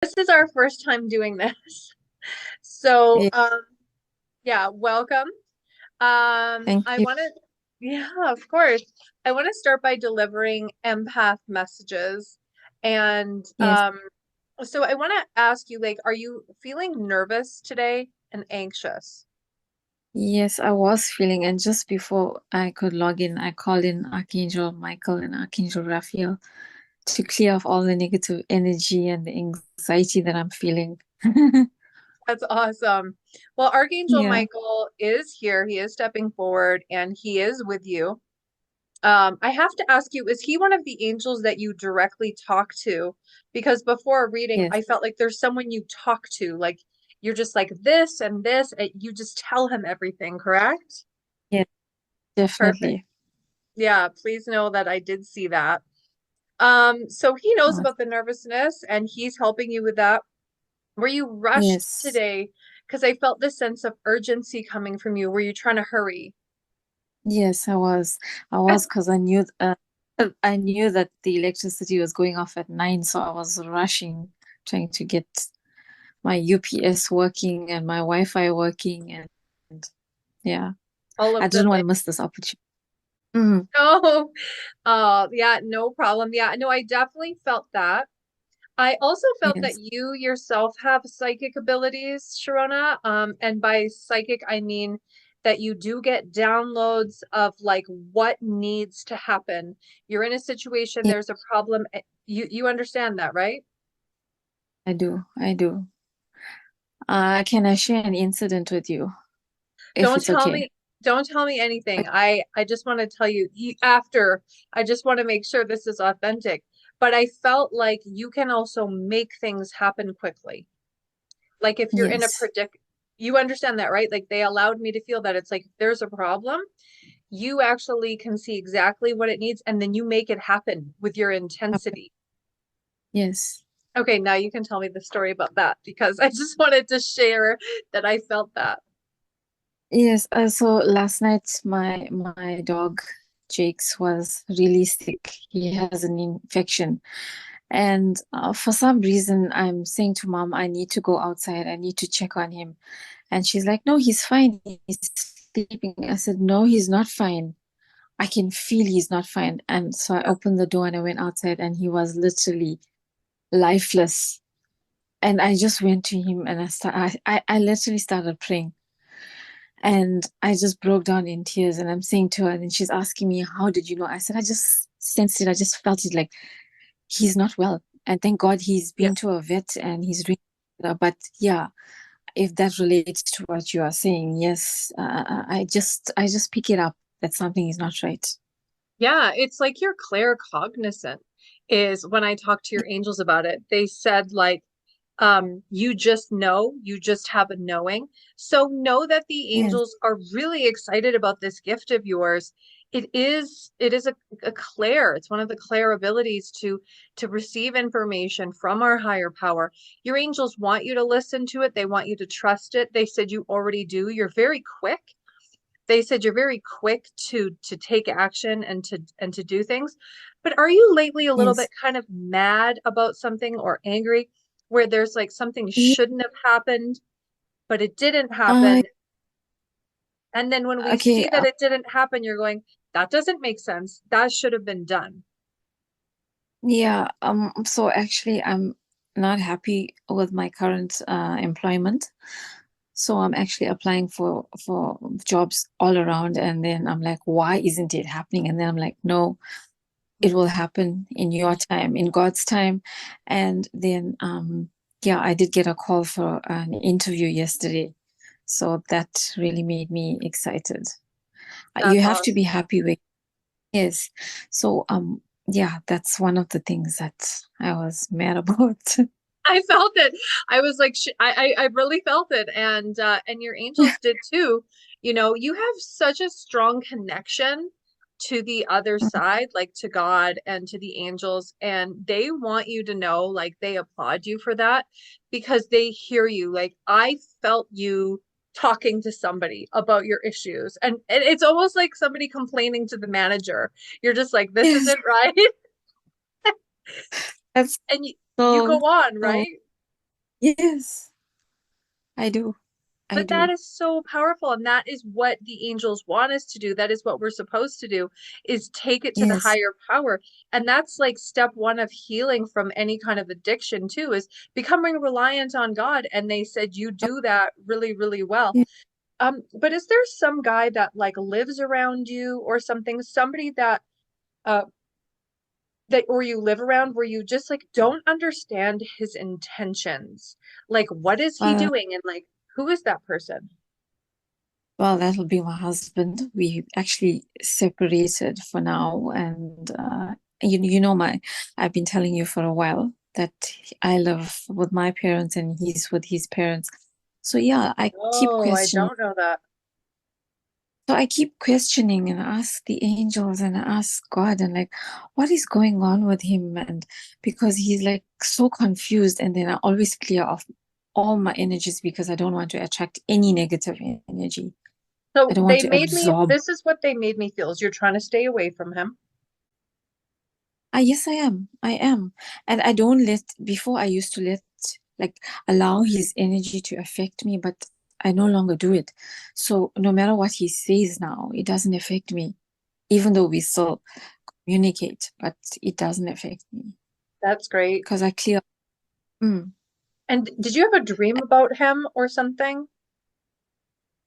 This is our first time doing this. So, Yeah, yeah, welcome. thank I you. want to, yeah, of course. I want to start by delivering empath messages. And Yes, so I want to ask you, like, are you feeling nervous today and anxious? yes, I was feeling, and just before I could log in, I called in Archangel Michael and Archangel Raphael to clear off all the negative energy and the anxiety that I'm feeling. That's awesome. Well, Archangel Yeah, Michael is here. He is stepping forward and he is with you. I have to ask you, is he one of the angels that you directly talk to? Because before reading, yes, I felt like there's someone you talk to, like you're just like this and this, and you just tell him everything, correct? yes, Perfect. definitely. Yeah, please know that I did see that. So he knows Uh, about the nervousness and he's helping you with that. Were you rushed yes, today? Because I felt this sense of urgency coming from you. Were you trying to hurry? yes, I was. I was because I knew that the electricity was going off at 9, so I was rushing, trying to get my UPS working and my Wi-Fi working, and yeah. All I of the didn't want things. to miss this opportunity. Mhm. Oh, yeah, no problem. Yeah, no, I definitely felt that. I also felt that Yes. you yourself have psychic abilities, Sharona. And by psychic, I mean that you do get downloads of like what needs to happen. You're in a situation, Yeah, there's a problem. You understand that, right? I do. I do. Can I share an incident with you, if Don't it's tell okay? me, don't tell me anything. Okay. I just want to tell you after. I just want to make sure this is authentic. But I felt like you can also make things happen quickly. Like if you're in a Yes. predict, you understand that, right? Like they allowed me to feel that it's like if there's a problem, you actually can see exactly what it needs and then you make it happen with your Okay. intensity. Yes. Okay, now you can tell me the story about that because I just wanted to share that I felt that. Yes. So last night, my dog Jakes was really sick. He has an infection, and for some reason, I'm saying to mom, I need to go outside. I need to check on him, and she's like, "No, he's fine. He's sleeping." I said, "No, he's not fine. I can feel he's not fine." And so I Yeah. opened the door and I went outside, and he was literally lifeless. And I just went to him and I literally started praying. And I just broke down in tears and I'm saying to her, and she's asking me, "How did you know?" I said, "I just sensed it. I just felt it, like he's not well. And thank God he's Yeah. been to a vet and he's doing better." But yeah, if that relates to what you are saying, yes, I just pick it up that something is not right. Yeah, it's like you're claircognizant is when I talked to your angels about it. They said like you just know, you just have a knowing. So know that the Yes. angels are really excited about this gift of yours. It is a clair. It's one of the clair abilities to receive information from our higher power. Your angels want you to listen to it. They want you to trust it. They said you already do. You're very quick. They said you're very quick to take action and to do things. But are you lately a little bit Yes. kind of mad about something or angry where there's like something Yeah. shouldn't have happened, but it didn't I happen? And then when we okay. see that it didn't happen, you're going, that doesn't make sense. That should have been done. Yeah. So actually, I'm not happy with my current employment. So I'm actually applying for jobs all around, and then I'm like, why isn't it happening? And then I'm like, no, it will happen in your time, in God's time. And then yeah, I did get a call for an interview yesterday. So that really made me excited. You That's have to be awesome. happy with, yes. So yeah, that's one of the things that I was mad about. I felt it. I was like, I really felt it, and your angels did too. You know, you have such a strong connection to the other side, like to God and to the angels, and they want you to know, like they applaud you for that because they hear you. Like I felt you talking to somebody about your issues, and it's almost like somebody complaining to the manager. You're just like, this Yes, isn't right, that's and you go so on, so right? Yes, I do. I But that do. is so powerful, and that is what the angels want us to do. That is what we're supposed to do, is take it to the Yes. higher power. And that's like step one of healing from any kind of addiction too, is becoming reliant on God. And they said you do that really, really well. Yeah. But is there some guy that like lives around you or something, somebody uh that or you live around where you just like don't understand his intentions? Like what is he Well, doing? And like who is that person? well, that'll be my husband. We actually separated for now, and you know I've been telling you for a while that I live with my parents and he's with his parents. So yeah, I keep Oh, I questioning. don't know that. So I keep questioning and ask the angels and ask God and like, what is going on with him? And because he's like so confused, and then I always clear off all my energies because I don't want to attract any negative energy. I So don't want they to made me, absorb. this is what they made me feel is you're trying to stay away from him. Ah, yes, I am. I am. And I don't let, before I used to let, like, allow his energy to affect me, but I no longer do it. So no matter what he says now, it doesn't affect me, even though we still communicate, but it doesn't affect me That's great. because I clear. Mm. And did you have a dream about him or something?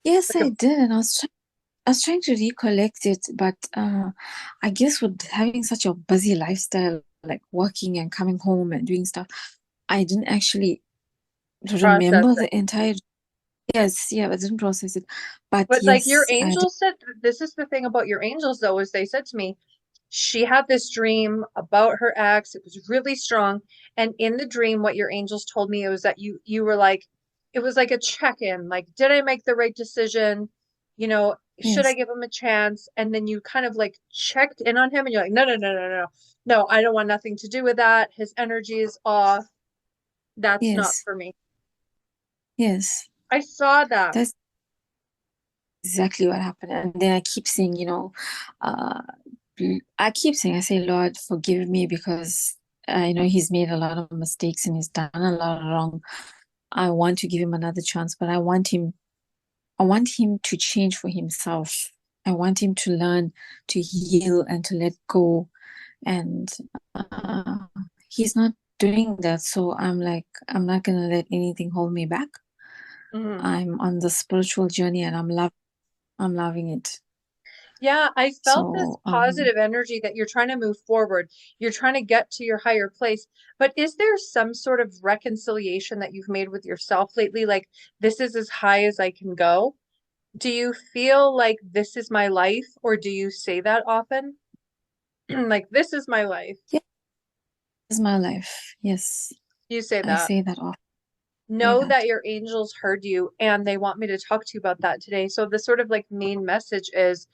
Yes, Like I a did. And I was trying to recollect it, but I guess with having such a busy lifestyle, like working and coming home and doing stuff, I didn't actually process remember it. the entire. Yes, yeah, I didn't process it. But But like your yes, I did. angels said, this is the thing about your angels though, is they said to me, she had this dream about her ex. It was really strong. And in the dream, what your angels told me was that you were like, it was like a check-in, like, did I make the right decision? You know, should I Yes, give him a chance? And then you kind of like checked in on him and you're like, no, no, no, no, no. No, I don't want nothing to do with that. His energy is off. That's not yes, for me. yes. I saw that. That's exactly what happened. And then I keep saying, uh, I keep saying, I say, Lord, forgive me because I know he's made a lot of mistakes and he's done a lot of wrong. I want to give him another chance, but I want him to change for himself. I want him to learn to heal and to let go. And uh, he's not doing that. So I'm like, I'm not gonna let anything hold me back. Mhm. I'm on the spiritual journey and I'm loving it. Yeah, I felt this So positive energy that you're trying to move forward. You're trying to get to your higher place. But is there some sort of reconciliation that you've made with yourself lately? Like, this is as high as I can go. Do you feel like this is my life, or do you say that often? Like, this is my life. yeah, this is my life. Yes, You say I that. say that often. Say Know that that. your angels heard you and they want me to talk to you about that today. So, the sort of like main message is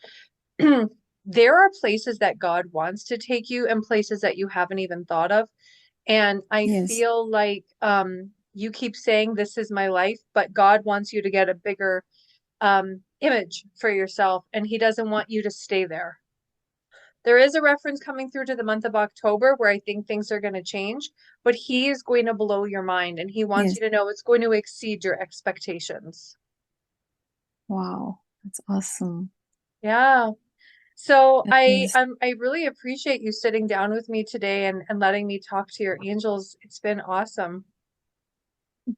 there are places that God wants to take you and places that you haven't even thought of. And I Yes, feel like you keep saying this is my life, but God wants you to get a bigger image for yourself, and He doesn't want you to stay there. There is a reference coming through to the month of October where I think things are going to change, but He is going to blow your mind, and He wants yes. you to know it's going to exceed your expectations. Wow, that's awesome. Yeah. So That is, I really appreciate you sitting down with me today and letting me talk to your angels. It's been awesome.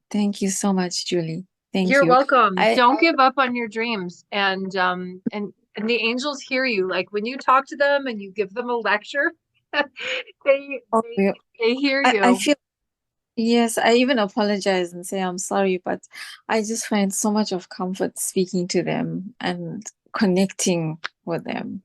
thank you so much, Julie. Thank You're you. welcome. I Don't give up on your dreams, and the angels hear you. Like when you talk to them and you give them a lecture, they oh, they they hear I you. feel. Yes, I even apologize and say I'm sorry, but I just find so much of comfort speaking to them and connecting with them.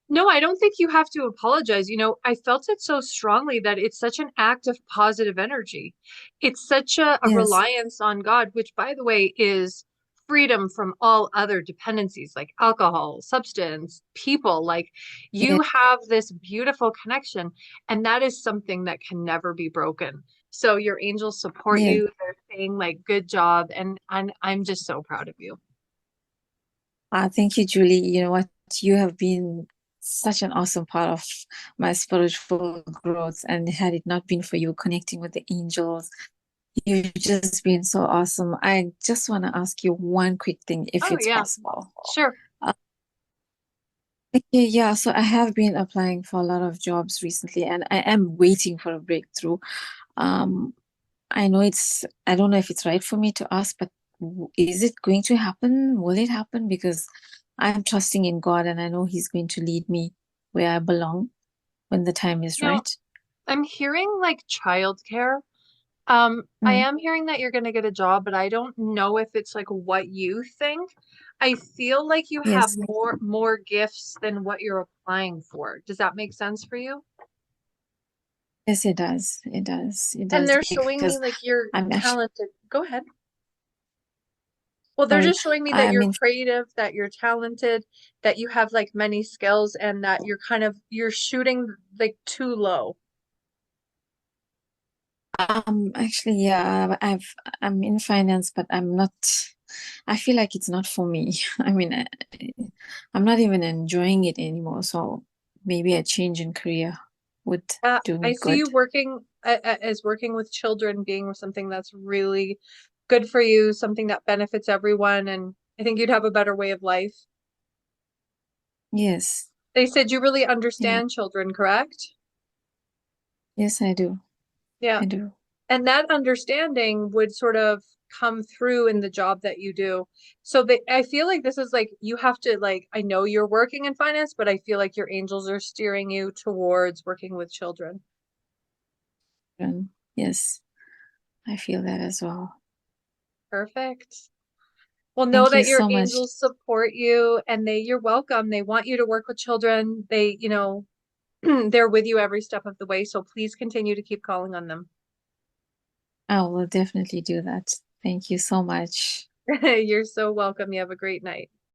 No, I don't think you have to apologize. You know, I felt it so strongly that it's such an act of positive energy. It's such a Yes, reliance on God, which, by the way, is freedom from all other dependencies like alcohol, substance, people. Like yes, you have this beautiful connection, and that is something that can never be broken. So your angels support yes. you. They're saying like, good job. And I'm just so proud of you. Thank you, Julie. You know what? You have been such an awesome part of my spiritual growth. And had it not been for you connecting with the angels, You've just been so awesome. I just want to ask you one quick thing, if Oh it's yeah, possible. sure. Uh, okay, yeah, so I have been applying for a lot of jobs recently, and I am waiting for a breakthrough. Um, I don't know if it's right for me to ask, but is it going to happen? Will it happen? Because I'm trusting in God and I know He's going to lead me where I belong when the time is You know, right. I'm hearing like childcare. I Mm, am hearing that you're going to get a job, but I don't know if it's like what you think. I feel like you have yes, more gifts than what you're applying for. Does that make sense for you? yes, it does. It does. It And does they're showing me because like you're I'm actually, talented. Go ahead. Well, they're sorry, just showing me that I you're mean, creative, that you're talented, that you have like many skills, and that you're shooting like too low. actually, yeah, I'm in finance, but I'm not, I feel like it's not for me. I mean, I'm not even enjoying it anymore. So maybe a change in career would do I me see you good. working as working with children being something that's really good for you, something that benefits everyone, and I think you'd have a better way of life. Yes. They said you really Yeah. understand children, correct? Yes, I do. Yeah. I do. And that understanding would sort of come through in the job that you do. So I feel like this is like you have to like I know you're working in finance, but I feel like your angels are steering you towards working with children. Yes, I feel that as well. Perfect. Well, know Thank you that your so much. angels support you and you're welcome. They want you to work with children. They're with you every step of the way. So please continue to keep calling on them. I will definitely do that. Thank you so much. You're so welcome. You have a great night.